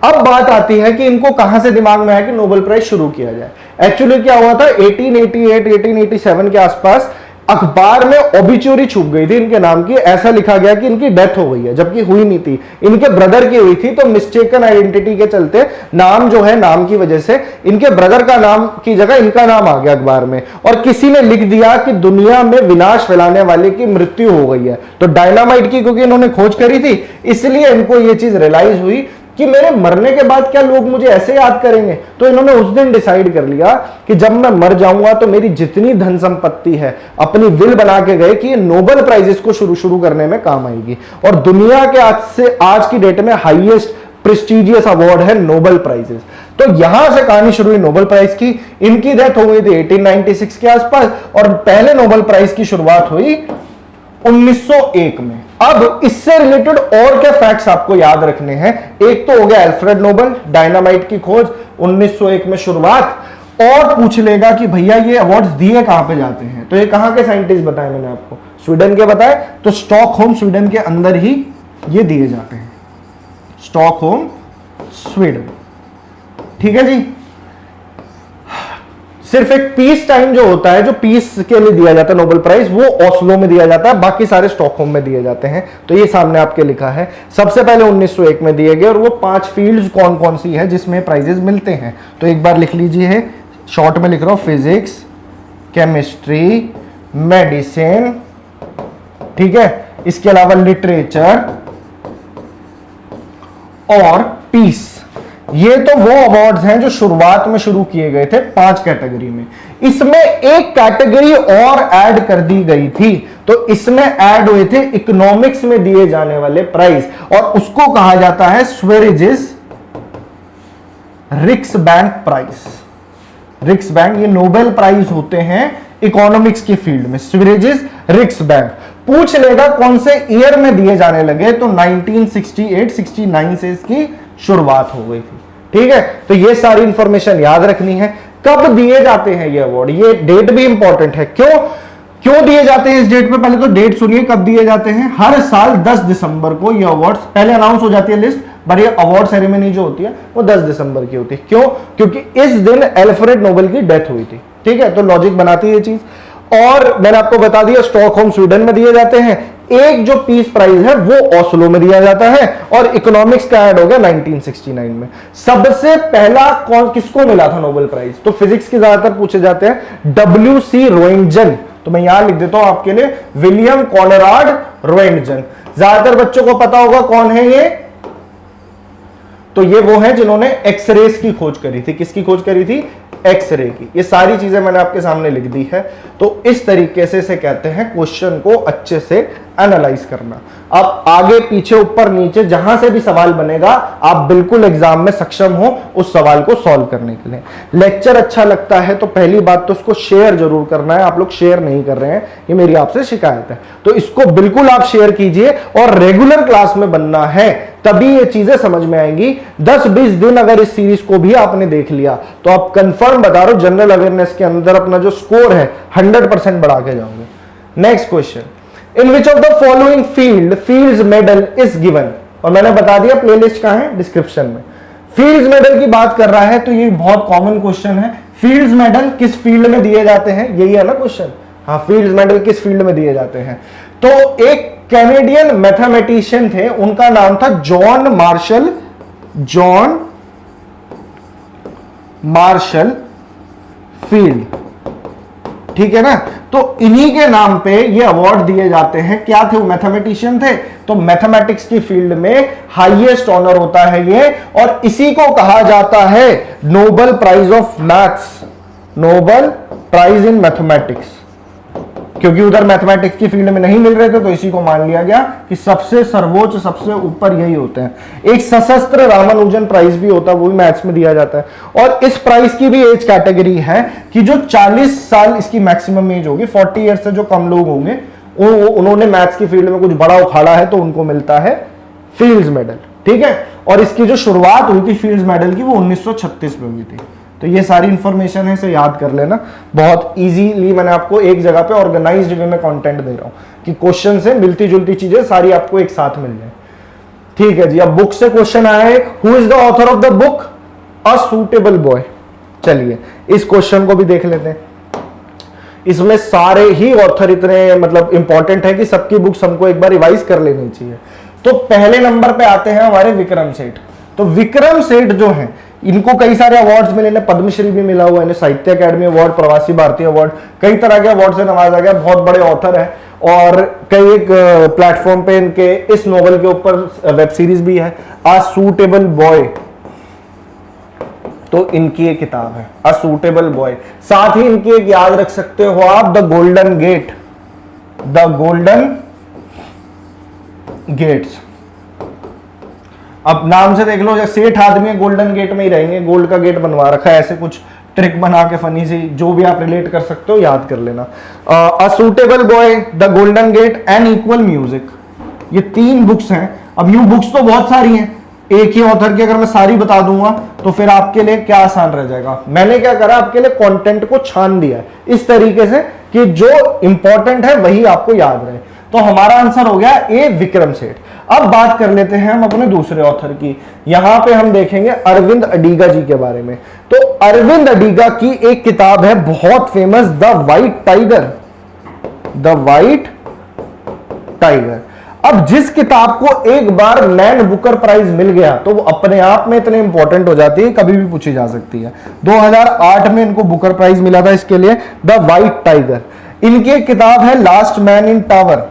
अब बात आती है कि इनको कहां से दिमाग में आया कि नोबेल प्राइज शुरू किया जाए। एक्चुअली क्या हुआ था, 1888 1887 के आसपास अखबार में ओबिचुरी छुप गई थी इनके नाम की, ऐसा लिखा गया कि इनकी डेथ हो गई है, जबकि हुई नहीं थी, इनके ब्रदर की हुई थी। तो मिस्टेकन आइडेंटिटी के चलते नाम जो है, नाम की वजह से इनके ब्रदर का नाम की जगह इनका नाम आ गया अखबार में, और किसी ने लिख दिया कि दुनिया में विनाश फैलाने वाले की मृत्यु हो गई है। तो डायनामाइट की क्योंकि इन्होंने खोज करी थी, इसलिए इनको यह चीज रियलाइज हुई कि मेरे मरने के बाद क्या लोग मुझे ऐसे याद करेंगे। तो इन्होंने उस दिन डिसाइड कर लिया कि जब मैं मर जाऊंगा तो मेरी जितनी धन संपत्ति है, अपनी विल बना के गए कि ये नोबेल प्राइजेस को शुरू करने में काम आएगी। और दुनिया के आज की डेट में हाईएस्ट प्रेस्टिजियस अवार्ड है नोबेल प्राइजेस। तो यहां से कहानी शुरू हुई नोबेल प्राइज की। इनकी डेथ हो गई थी 1896 के आसपास, और पहले नोबेल प्राइज की शुरुआत हुई 1901 में। अब इससे रिलेटेड और क्या फैक्ट्स आपको याद रखने हैं? एक तो हो गया अल्फ्रेड नोबेल, डायनामाइट की खोज 1901 में शुरुआत, और पूछ लेगा कि भैया ये अवार्ड्स दिए कहां पे जाते हैं। तो ये कहां के साइंटिस्ट बताए मैंने आपको? स्वीडन के बताए। तो स्टॉकहोम स्वीडन के अंदर ही ये दिए जाते हैं, स्टॉकहोम स्वीडन। ठीक है जी। सिर्फ एक पीस टाइम जो होता है, जो पीस के लिए दिया जाता है नोबेल प्राइज, वो ओस्लो में दिया जाता है, बाकी सारे स्टॉकहोम में दिए जाते हैं। तो ये सामने आपके लिखा है। सबसे पहले 1901 में दिए गए, और वो 5 फील्ड्स कौन कौन सी है जिसमें प्राइजेस मिलते हैं। तो एक बार लिख लीजिए, शॉर्ट में लिख रहा हूं, फिजिक्स, केमिस्ट्री, मेडिसिन, ठीक है, इसके अलावा लिटरेचर और पीस। ये तो वो अवार्ड्स हैं जो शुरुआत में शुरू किए गए थे 5 कैटेगरी में। इसमें एक कैटेगरी और ऐड कर दी गई थी। तो इसमें ऐड हुए थे इकोनॉमिक्स में दिए जाने वाले प्राइज, और उसको कहा जाता है स्वेरिजेस रिक्सबैंक प्राइज। रिक्सबैंक, ये नोबेल प्राइज होते हैं इकोनॉमिक्स की फील्ड में, स्वेरिजेस रिक्सबैंक। पूछ लेगा कौन से ईयर में दिए जाने लगे, तो 1968-69 से इसकी शुरुआत हो गई थी। ठीक है, तो ये सारी इंफॉर्मेशन याद रखनी है। कब दिए जाते हैं ये अवार्ड, ये डेट भी इंपॉर्टेंट है। क्यों दिए जाते हैं इस डेट पे? पहले तो डेट सुनिए कब दिए जाते हैं। हर साल 10 दिसंबर को ये अवार्ड्स, पहले अनाउंस हो जाती है लिस्ट, पर ये अवार्ड सेरेमनी जो होती है वो 10 दिसंबर की होती है। क्यों? क्योंकि इस दिन अल्फ्रेड नोबेल की डेथ हुई थी। ठीक है, तो लॉजिक बनाती है ये चीज। और मैंने आपको बता दिया स्टॉकहोम स्वीडन में दिए जाते हैं। एक जो पीस प्राइज है वो ओस्लो में दिया जाता है, और इकोनॉमिक्स का ऐड हो गया 1969 में। सबसे पहला किसको मिला था नोबेल प्राइज? तो फिजिक्स के ज्यादातर पूछे जाते हैं, WC रोएंटजन। तो मैं यहां लिख देता हूं आपके लिए, विलियम कॉनराड रोएंटजन। ज्यादातर बच्चों को पता होगा कौन है ये। तो ये वो है जिन्होंने एक्सरेस की खोज करी थी। किसकी खोज करी थी? एक्सरे की। ये सारी चीजें मैंने आपके सामने लिख दी है। तो इस तरीके से कहते हैं क्वेश्चन को अच्छे से एनालाइज करना। अब आगे पीछे ऊपर नीचे जहां से भी सवाल बनेगा, आप बिल्कुल एग्जाम में सक्षम हो उस सवाल को सॉल्व करने के लिए। लेक्चर अच्छा लगता है तो पहली बात तो उसको शेयर जरूर करना है। आप लोग शेयर नहीं कर रहे हैं, ये मेरी आपसे शिकायत है। तो इसको बिल्कुल आप शेयर कीजिए, और रेगुलर क्लास में बनना है, तभी ये चीजें समझ में आएंगी। 10-20 दिन अगर इस सीरीज को भी आपने देख लिया तो आप कंफर्म बता रहे हो जनरल अवेयरनेस के अंदर अपना जो स्कोर है 100% बढ़ा के जाओगे। Next question, in which of the following fields medal is given. और मैंने बता दिया प्लेलिस्ट कहां है, डिस्क्रिप्शन में। फील्ड्स मेडल की बात कर रहा है, तो ये बहुत कॉमन क्वेश्चन है। फील्ड्स मेडल किस फील्ड में दिए जाते हैं, यही है ना क्वेश्चन। हाँ, फील्ड्स मेडल किस फील्ड में दिए जाते हैं? तो एक कैनेडियन मैथमेटिशियन थे, उनका नाम था जॉन मार्शल फील्ड। ठीक है ना, तो इन्हीं के नाम पे ये अवार्ड दिए जाते हैं। क्या थे वो? मैथमेटिशियन थे। तो मैथमेटिक्स की फील्ड में हाईएस्ट ऑनर होता है ये, और इसी को कहा जाता है Nobel prize of maths, Nobel prize in mathematics. क्योंकि उधर मैथमेटिक्स की फील्ड में नहीं मिल रहे थे, तो इसी को मान लिया गया कि सबसे सर्वोच्च, सबसे ऊपर यही होते हैं। एक सशस्त्र रामानुजन प्राइज भी होता है, वो भी मैथ्स में दिया जाता है। और इस प्राइज की भी एज कैटेगरी है कि जो 40 साल इसकी मैक्सिमम एज होगी, 40 ईयर से जो कम लोग होंगे, उन्होंने मैथ्स की फील्ड में कुछ बड़ा उखाड़ा है, तो उनको मिलता है फील्ड्स मेडल। ठीक है, और इसकी जो शुरुआत हुई थी फील्ड्स मेडल की, वो 1936 में हुई थी। तो ये सारी इंफॉर्मेशन है, इसे याद कर लेना। बहुत इजीली मैंने आपको एक जगह पे ऑर्गेनाइज्ड वे में कंटेंट दे रहा हूं कि क्वेश्चन से मिलती जुलती चीजें सारी आपको एक साथ मिल जाए। ठीक है जी। अब बुक से क्वेश्चन आया है, who is the author of the book a suitable boy. चलिए इस क्वेश्चन को भी देख लेते हैं। इसमें सारे ही ऑथर इतने मतलब इंपॉर्टेंट है कि सबकी बुक्स हमको एक बार रिवाइज कर लेनी चाहिए। तो पहले नंबर पे आते हैं हमारे विक्रम सेठ। तो विक्रम सेठ जो है, इनको कई सारे अवार्ड्स मिले, इन्हें पद्मश्री भी मिला हुआ है, इन्हें साहित्य अकादमी अवार्ड, प्रवासी भारतीय अवार्ड, कई तरह के अवार्ड से नवाजा गया। बहुत बड़े ऑथर है और कई एक प्लेटफॉर्म पे इनके इस नॉवल के ऊपर वेब सीरीज भी है, अ सूटेबल बॉय। तो इनकी एक किताब है अ सूटेबल बॉय। साथ ही इनकी एक याद रख सकते हो आप, the Golden Gate, the Golden Gates. अब नाम से देख लो, जैसे सेठ आदमी है, गोल्डन गेट में ही रहेंगे, गोल्ड का गेट बनवा रखा है, ऐसे कुछ ट्रिक बना के फनी सी, जो भी आप रिलेट कर सकते हो याद कर लेना। A suitable boy, the Golden Gate and equal music, ये 3 बुक्स हैं। अब यूं बुक्स तो बहुत सारी हैं, एक ही ऑथर की अगर मैं सारी बता दूंगा तो फिर आपके लिए क्या आसान रह जाएगा। मैंने क्या करा, आपके लिए कंटेंट को छान दिया है इस तरीके से कि जो इंपॉर्टेंट है वही आपको याद रहे। तो हमारा आंसर हो गया ए, विक्रम सेठ। अब बात कर लेते हैं हम अपने दूसरे ऑथर की। यहां पे हम देखेंगे अरविंद अडिगा जी के बारे में। तो अरविंद अडिगा की एक किताब है बहुत famous, the white tiger, the white tiger. अब जिस किताब को एक बार मैन बुकर प्राइज मिल गया तो वो अपने आप में इतने इंपॉर्टेंट हो जाती है, कभी भी पूछी जा सकती है। 2008 में इनको बुकर प्राइज मिला था इसके लिए, द वाइट टाइगर। इनकी एक किताब है last man in tower,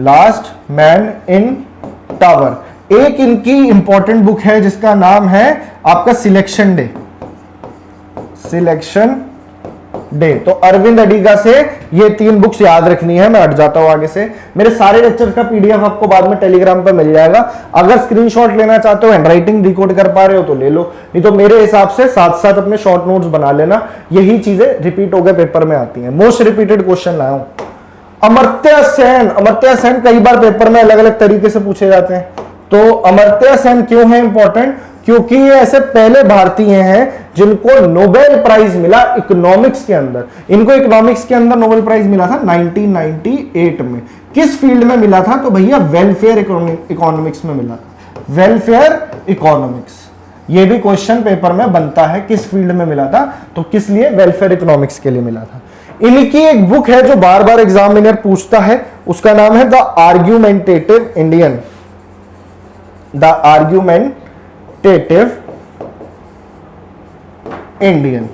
last man in tower. एक इनकी इंपॉर्टेंट बुक है जिसका नाम है आपका सिलेक्शन डे, सिलेक्शन डे। तो अरविंद अडिगा से ये 3 बुक्स याद रखनी है। मैं हट जाता हूं आगे से। मेरे सारे लेक्चर का पीडीएफ आपको बाद में टेलीग्राम पर मिल जाएगा। अगर स्क्रीनशॉट लेना चाहते हो, हैंडराइटिंग डिकोड कर पा रहे हो तो ले लो, नहीं तो मेरे हिसाब से साथ साथ अपने शॉर्ट नोट्स बना लेना। यही चीजें रिपीट होकर पेपर में आती हैं। मोस्ट रिपीटेड क्वेश्चन लाया हूं, अमर्त्य सेन। अमर्त्य सेन कई बार पेपर में अलग अलग तरीके से पूछे जाते हैं। तो अमर्त्य सेन क्यों है इंपॉर्टेंट, क्योंकि ये ऐसे पहले भारतीय हैं जिनको नोबेल प्राइज मिला इकोनॉमिक्स के अंदर। इनको इकोनॉमिक्स के अंदर नोबेल प्राइज मिला था 1998 में। किस फील्ड में मिला था, तो भैया वेलफेयर इकोनॉमिक्स में मिला था, वेलफेयर इकोनॉमिक्स। ये भी क्वेश्चन पेपर में बनता है, किस फील्ड में मिला था, तो किस लिए, वेलफेयर इकोनॉमिक्स के लिए मिला था। इनकी एक बुक है जो बार बार एग्जामिनर पूछता है, उसका नाम है the argumentative Indian, the argumentative Indian.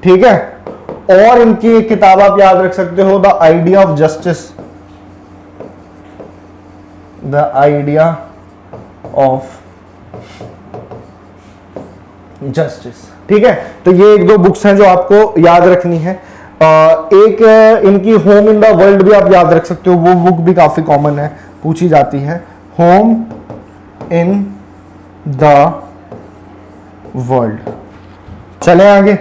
ठीक है। और इनकी एक किताब आप याद रख सकते हो, the idea of justice, the idea of justice. ठीक है। तो ये 1-2 बुक्स हैं जो आपको याद रखनी है। एक इनकी होम इन द वर्ल्ड भी आप याद रख सकते हो, वो बुक भी काफी कॉमन है, पूछी जाती है, होम इन द वर्ल्ड। चले आगे।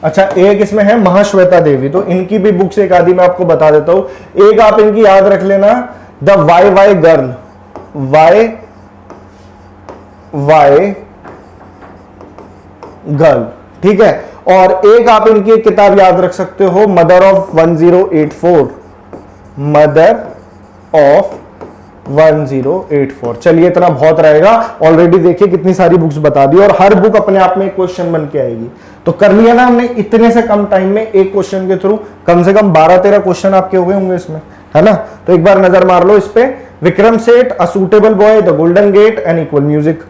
अच्छा, एक इसमें है महाश्वेता देवी, तो इनकी भी बुक्स एक आदि मैं आपको बता देता हूं। एक आप इनकी याद रख लेना, the why why girl, why why girl. ठीक है। और एक आप इनकी एक किताब याद रख सकते हो, मदर ऑफ 1084, मदर ऑफ 1084। चलिए, इतना बहुत रहेगा। ऑलरेडी देखिए कितनी सारी बुक्स बता दी और हर बुक अपने आप में एक क्वेश्चन बन के आएगी। तो कर लिया ना हमने इतने से कम टाइम में, एक क्वेश्चन के थ्रू कम से कम 12-13 क्वेश्चन आपके हुए होंगे इसमें, है ना। तो एक बार नजर मार लो इस पे। Vikram Seth, a suitable boy, the Golden Gate and equal music.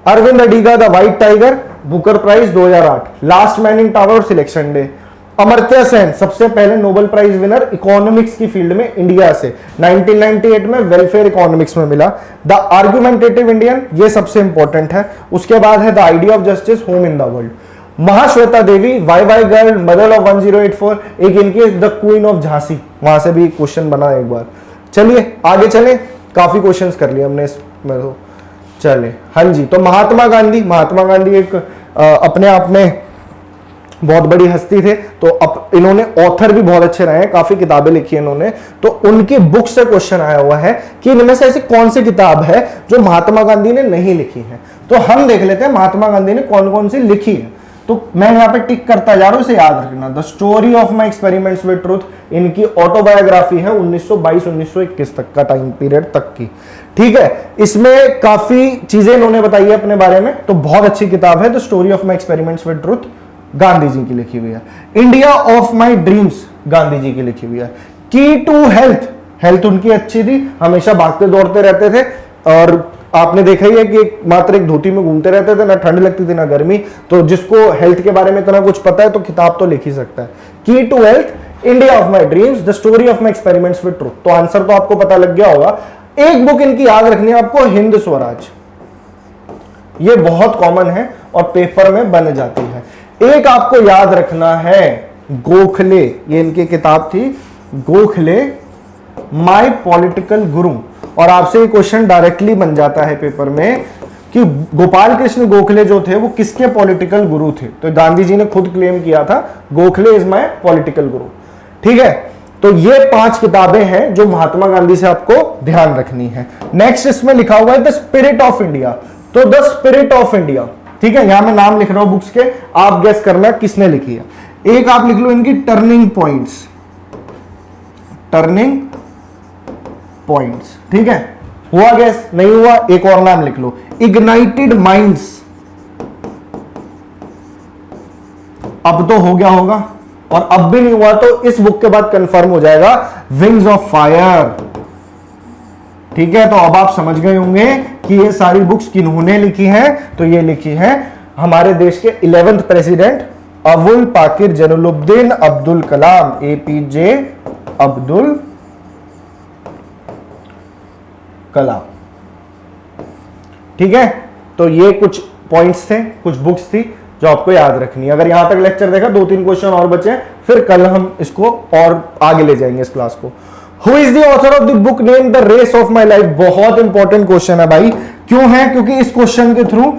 Aravind Adiga, the white tiger, Booker prize 2008, last man in tower, selection day. Amartya Sen सबसे पहले नोबेल प्राइज विनर इकोनॉमिक्स की फील्ड में इंडिया से, 1998 में वेलफेयर इकोनॉमिक्स में मिला। द आर्ग्यूमेंटेटिव इंडियन, ये सबसे इंपॉर्टेंट है। उसके बाद है the idea of justice, home in the world. Mahasweta Devi, why why girl, mother of 1084। एक इनकी द क्वीन ऑफ झांसी, वहां से भी क्वेश्चन बना एक बार। चलिए आगे चले, काफी क्वेश्चंस कर लिए हमने इसमें तो। चले, हाँ जी। तो महात्मा गांधी, महात्मा गांधी एक अपने आप में बहुत बड़ी हस्ती थे। तो अब इन्होंने ऑथर भी बहुत अच्छे रहे हैं, काफी किताबें लिखी हैं इन्होंने। तो उनकी बुक से क्वेश्चन आया हुआ है कि इनमें से ऐसी कौन सी किताब है जो महात्मा गांधी ने नहीं लिखी है। तो हम देख लेते हैं महात्मा गांधी ने कौन कौन सी लिखी है। तो मैं यहाँ पे टिक करता जा रहा हूं, इसे याद रखना। The story of my experiments with truth, इनकी ऑटोबायोग्राफी है 1922-1921 तक का टाइम पीरियड तक की, ठीक है। इसमें काफी चीजें इन्होंने बताई है अपने बारे में, तो बहुत अच्छी किताब है the story of my experiments with truth, Gandhi ji की लिखी हुई है। India of my dreams, Gandhi ji की लिखी हुई है। की टू हेल्थ, हेल्थ उनकी अच्छी थी, हमेशा भागते दौड़ते रहते थे, और आपने देखा ही है कि मात्र एक धोती में घूमते रहते थे, ना ठंड लगती थी ना गर्मी। तो जिसको हेल्थ के बारे में इतना कुछ पता है तो किताब तो लिख ही सकता है। Key to health, India of my dreams, the story of my experiments with truth. तो आंसर तो आपको पता लग गया होगा। एक बुक इनकी याद रखनी है आपको, हिंद स्वराज, ये बहुत कॉमन है और पेपर में बन जाती है। एक आपको याद रखना है गोखले, ये इनकी किताब थी गोखले माय पॉलिटिकल गुरु, और आपसे ये क्वेश्चन डायरेक्टली बन जाता है पेपर में कि गोपाल कृष्ण गोखले जो थे वो किसके पॉलिटिकल गुरु थे। तो गांधी जी ने खुद क्लेम किया था गोखले इज माय पॉलिटिकल गुरु, ठीक है। तो ये 5 किताबें हैं जो महात्मा गांधी से आपको ध्यान रखनी है। नेक्स्ट इसमें लिखा हुआ है द स्पिरिट ऑफ इंडिया, तो द स्पिरिट ऑफ इंडिया, ठीक है। यहां मैं नाम लिख रहा हूं बुक्स के, आप गेस करना किसने लिखी है। एक आप लिख लो इनकी टर्निंग पॉइंट्स, टर्निंग पॉइंट्स, ठीक है। हुआ गैस, नहीं हुआ, एक और नाम लिख लो, इग्नाइटेड माइंड्स, अब तो हो गया होगा, और अब भी नहीं हुआ तो इस बुक के बाद कंफर्म हो जाएगा, विंग्स ऑफ फायर, ठीक है। तो अब आप समझ गए होंगे कि ये सारी बुक्स किन्होंने लिखी हैं। तो ये लिखी है हमारे देश के 11th president Abul Pakir Jainulabdeen Abdul Kalam, APJ Abdul Kalam, ठीक है। तो ये कुछ पॉइंट्स थे, कुछ बुक्स थी जो आपको याद रखनी है। अगर यहां तक लेक्चर देखा, 2-3 क्वेश्चन और बचे, फिर कल हम इसको और आगे ले जाएंगे इस क्लास को। Who is the author of the book name the race of my life, बहुत इंपॉर्टेंट क्वेश्चन है भाई। क्यों है? क्योंकि इस क्वेश्चन के थ्रू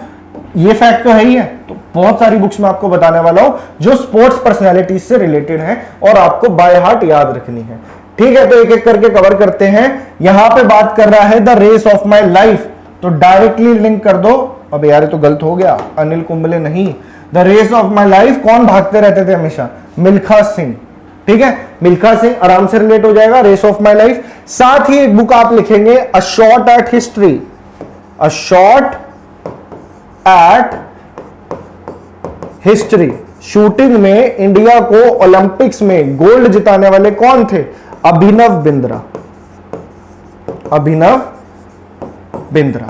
ये फैक्ट तो है ही है, तो बहुत सारी बुक्स में आपको बताने वाला हूं जो स्पोर्ट्स पर्सनैलिटीज से रिलेटेड है और आपको बाय हार्ट याद रखनी है, ठीक है। तो एक एक करके कवर करते हैं। यहां पे बात कर रहा है the race of my life, तो डायरेक्टली लिंक कर दो। अब यार ये तो गलत हो गया, अनिल कुंबले नहीं। The race of my life कौन भागते रहते थे हमेशा? मिल्खा सिंह, ठीक है। मिल्खा सिंह आराम से रिलेट हो जाएगा, रेस ऑफ माई लाइफ। साथ ही एक बुक आप लिखेंगे a shot at history, a shot at history. Shooting में इंडिया को ओलंपिक्स में गोल्ड जिताने वाले कौन थे? अभिनव बिंद्रा, अभिनव बिंद्रा,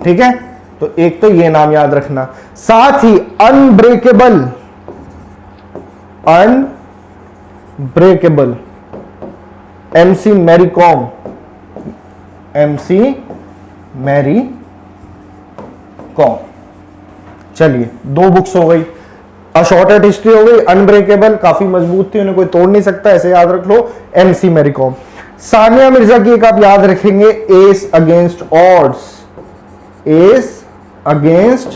ठीक है। तो एक तो ये नाम याद रखना। साथ ही unbreakable, unbreakable MC Mary Kom, MC Mary Kom. चलिए 2 बुक्स हो गई, अ शॉर्ट एट हिस्ट्री हो गई, अनब्रेकेबल काफी मजबूत थी, उन्हें कोई तोड़ नहीं सकता, ऐसे याद रख लो, MC Mary Kom. Sania Mirza की एक आप याद रखेंगे, ace against odds, ace against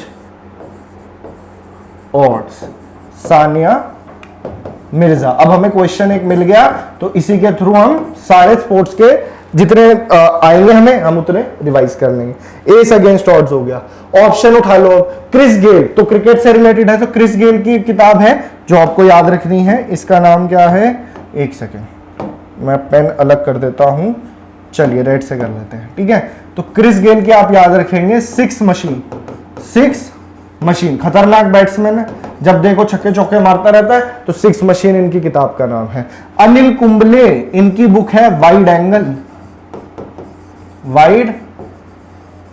odds, Sania Mirza. अब हमें क्वेश्चन एक मिल गया, तो इसी के थ्रू हम सारे स्पोर्ट्स के जितने आएंगे हमें, हम उतने रिवाइज कर लेंगे। एस अगेंस्ट ऑड्स हो गया। ऑप्शन उठा लो, क्रिस गेल, तो क्रिकेट से रिलेटेड है, तो क्रिस गेल की किताब है जो आपको याद रखनी है। इसका नाम क्या है? एक सेकेंड, मैं पेन अलग कर देता हूं, चलिए रेड से कर लेते हैं, ठीक है। तो क्रिस गेल की आप याद रखेंगे सिक्स मशीन, सिक्स मशीन, खतरनाक बैट्समैन है, जब देखो छक्के चौके मारता रहता है, तो सिक्स मशीन इनकी किताब का नाम है। अनिल कुंबले, इनकी बुक है wide angle, wide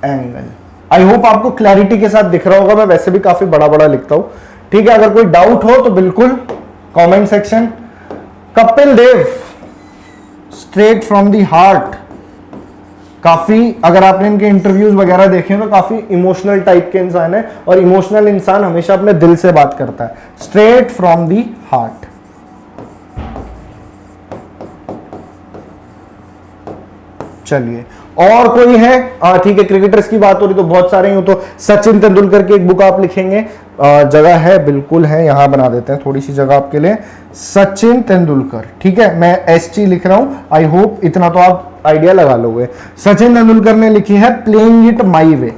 angle. I hope आपको क्लैरिटी के साथ दिख रहा होगा, मैं वैसे भी काफी बड़ा बड़ा लिखता हूं, ठीक है। अगर कोई डाउट हो तो बिल्कुल comment section. Kapil Dev, straight from the heart, काफी अगर आपने इनके इंटरव्यूज वगैरह देखे तो काफी इमोशनल टाइप के इंसान है, और इमोशनल इंसान हमेशा अपने दिल से बात करता है। Straight from the heart. चलिए और कोई है? ठीक है, क्रिकेटर्स की बात हो रही तो बहुत सारे हो, तो सचिन तेंदुलकर की एक बुक आप लिखेंगे, जगह है बिल्कुल है, यहां बना देते हैं थोड़ी सी जगह आपके लिए। सचिन तेंदुलकर, ठीक है, मैं ST लिख रहा हूं, आई होप इतना तो आप आइडिया लगा लोगे। सचिन तेंदुलकर ने लिखी है playing it my way,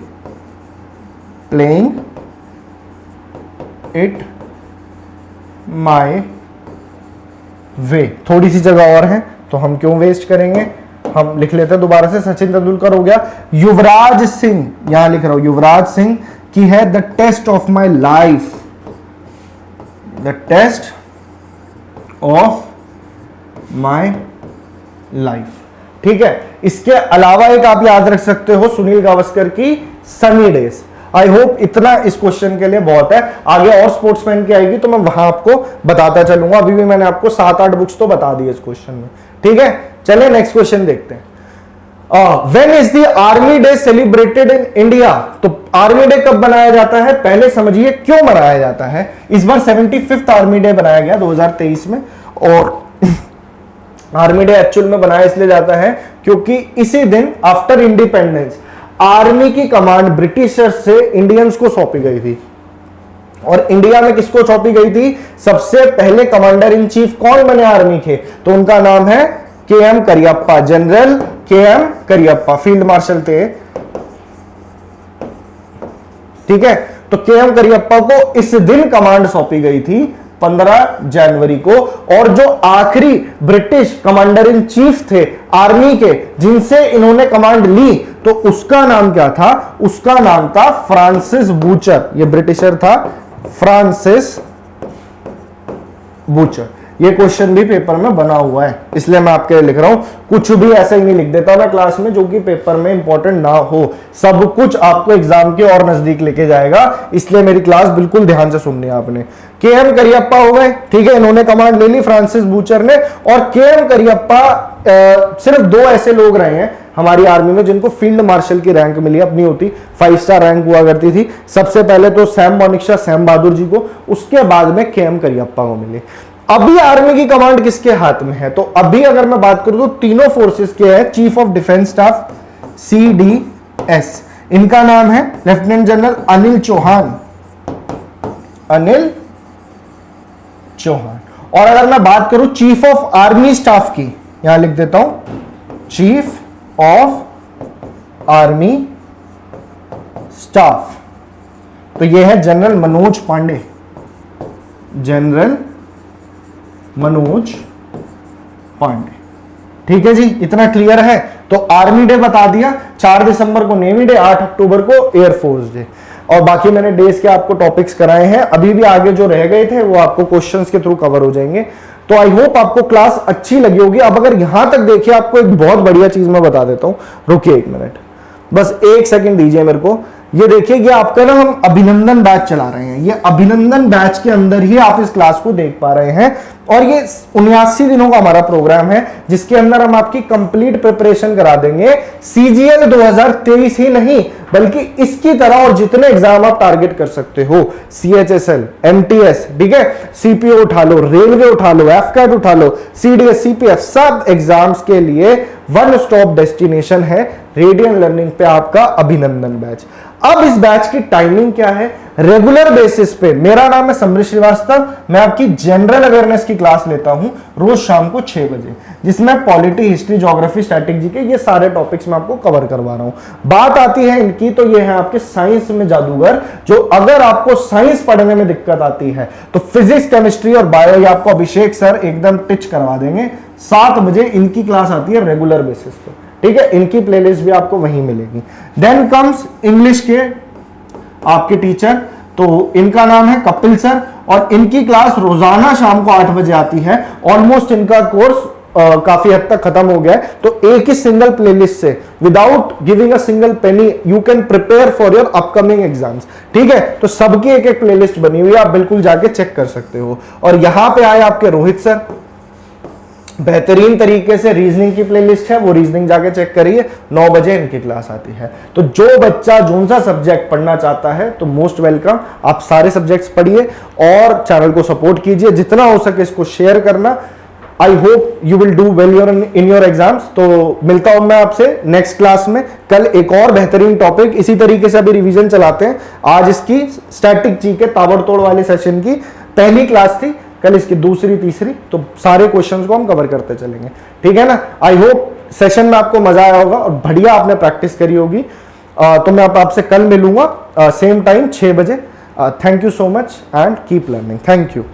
playing it my way. थोड़ी सी जगह और है तो हम क्यों वेस्ट करेंगे, हम लिख लेते हैं दोबारा से। सचिन तेंदुलकर हो गया। युवराज सिंह, यहां लिख रहा हूं युवराज सिंह की है the test of my life, the test of my life. ठीक है, इसके अलावा एक आप याद रख सकते हो सुनील गावस्कर की सनी डेज। आई होप इतना इस क्वेश्चन के लिए बहुत है। आगे और स्पोर्ट्समैन की आएगी तो मैं वहां आपको बताता चलूंगा। अभी भी मैंने आपको 7-8 बुक्स तो बता दी इस क्वेश्चन में। ठीक है, चलिए नेक्स्ट क्वेश्चन देखते हैं। When is the army day celebrated in India? तो आर्मी डे कब मनाया जाता है, पहले समझिए क्यों मनाया जाता है। इस बार 75th आर्मी डे बनाया गया 2023 में, और आर्मी डे एक्चुअल में बनाया इसलिए जाता है क्योंकि इसी दिन आफ्टर इंडिपेंडेंस आर्मी की कमांड ब्रिटिशर्स से इंडियंस को सौंपी गई थी। और इंडिया में किसको सौंपी गई थी? सबसे पहले कमांडर इन चीफ कौन बने आर्मी के? तो उनका नाम है KM. Cariappa, general KM. Cariappa, field marshal थे। ठीक है, तो के.एम. करियप्पा को इस दिन कमांड सौंपी गई थी 15 जनवरी को। और जो आखिरी ब्रिटिश कमांडर इन चीफ थे आर्मी के जिनसे इन्होंने कमांड ली, तो उसका नाम क्या था? उसका नाम था फ्रांसिस बूचर। ये ब्रिटिशर था फ्रांसिस बूचर। ये क्वेश्चन भी पेपर में बना हुआ है, इसलिए मैं आपके लिए लिख रहा हूं। कुछ भी ऐसा ही नहीं लिख देता मैं क्लास में जो कि पेपर में इंपॉर्टेंट ना हो। सब कुछ आपको एग्जाम के और नजदीक लेके जाएगा, इसलिए मेरी क्लास बिल्कुल ध्यान से सुननी है आपने। के.एम. करियप्पा हो गए। ठीक है, इन्होंने कमांड ले ली फ्रांसिस बूचर ने। और के.एम. करियप्पा सिर्फ 2 ऐसे लोग रहे हैं हमारी आर्मी में जिनको फील्ड मार्शल की रैंक मिली। अपनी होती 5 स्टार रैंक हुआ करती थी। सबसे पहले तो सैम मानेकशॉ, सैम बहादुर जी को, उसके बाद में के.एम. करियप्पा को मिली। अभी आर्मी की कमांड किसके हाथ में है? तो अभी अगर मैं बात करूं तो तीनों फोर्सेस के हैं chief of defence staff, CDS। इनका नाम है लेफ्टिनेंट जनरल अनिल चौहान, अनिल चौहान। और अगर मैं बात करूं चीफ ऑफ आर्मी स्टाफ की, यहां लिख देता हूं चीफ ऑफ आर्मी स्टाफ, तो यह है जनरल मनोज पांडे, जनरल मनोज पांडे। ठीक है जी, इतना क्लियर है। तो आर्मी डे बता दिया, 4 दिसंबर को नेवी डे, 8 अक्टूबर को एयरफोर्स डे, और बाकी मैंने डेज के आपको टॉपिक्स कराए हैं। अभी भी आगे जो रह गए थे वो आपको क्वेश्चंस के थ्रू कवर हो जाएंगे। तो आई होप आपको क्लास अच्छी लगी होगी। अब अगर यहां तक देखिए, आपको एक बहुत बढ़िया चीज मैं बता देता हूं। रुकिए 1 मिनट, बस 1 सेकंड दीजिए मेरे को। ये देखिए, ये आपका ना हम अभिनंदन बैच चला रहे हैं। ये अभिनंदन बैच के अंदर ही आप इस क्लास को देख पा रहे हैं। और ये 79 दिनों का हमारा प्रोग्राम है जिसके अंदर हम आपकी कंप्लीट प्रिपरेशन करा देंगे। CGL 2023 ही नहीं बल्कि इसकी तरह और जितने एग्जाम आप टारगेट कर सकते हो, CHSL, MTS, ठीक है, CPO उठा लो, रेलवे उठा लो, FCAT उठा लो, CDS, CPF, सब एग्जाम्स के लिए वन स्टॉप डेस्टिनेशन है रेडियन लर्निंग पे आपका अभिनंदन बैच। अब इस बैच की टाइमिंग क्या है? रेगुलर बेसिस पे मेरा नाम है समृद्ध श्रीवास्तव, मैं आपकी जनरल अवेयरनेस की क्लास लेता हूं रोज शाम को 6 बजे, जिसमें polity, history, geography, static GK ये सारे टॉपिक्स मैं आपको कवर करवा रहा हूं। बात आती है इनकी, तो ये है आपके साइंस में जादूगर, जो अगर आपको साइंस पढ़ने में दिक्कत आती है तो फिजिक्स, केमिस्ट्री और बायो ये आपको अभिषेक सर एकदम टिच करवा देंगे। 7 बजे इनकी क्लास आती है रेगुलर बेसिस पे। ठीक है, इनकी प्लेलिस्ट भी आपको वहीं मिलेगी। देन कम्स इंग्लिश के आपके टीचर, तो इनका नाम है कपिल सर, और इनकी क्लास रोजाना शाम को 8 बजे आती है। ऑलमोस्ट इनका कोर्स काफी हद तक खत्म हो गया है। तो एक ही सिंगल प्लेलिस्ट से without giving a single penny you can prepare for your upcoming exams. ठीक है, तो सबकी एक एक प्लेलिस्ट बनी हुई है, आप बिल्कुल जाके चेक कर सकते हो। और यहां पे आए आपके रोहित सर, बेहतरीन तरीके से रीजनिंग की प्लेलिस्ट है, वो रीजनिंग जाके चेक करिए। 9 बजे इनकी क्लास आती है। तो जो बच्चा जो सा सब्जेक्ट पढ़ना चाहता है तो मोस्ट वेलकम, आप सारे सब्जेक्ट्स पढ़िए और चैनल को सपोर्ट कीजिए, जितना हो सके इसको शेयर करना। I hope you will do well in your exams. तो मिलता हूं मैं आपसे नेक्स्ट क्लास में। कल एक और बेहतरीन टॉपिक इसी तरीके से अभी रिवीजन चलाते हैं। आज इसकी स्टैटिक जी के ताबड़तोड़ वाले सेशन की पहली क्लास थी, कल इसकी दूसरी, तीसरी, तो सारे क्वेश्चंस को हम कवर करते चलेंगे। ठीक है ना। आई होप सेशन में आपको मजा आया होगा और बढ़िया आपने प्रैक्टिस करी होगी। तो मैं आपसे कल मिलूंगा सेम टाइम 6 बजे। Thank you so much and keep learning. Thank you.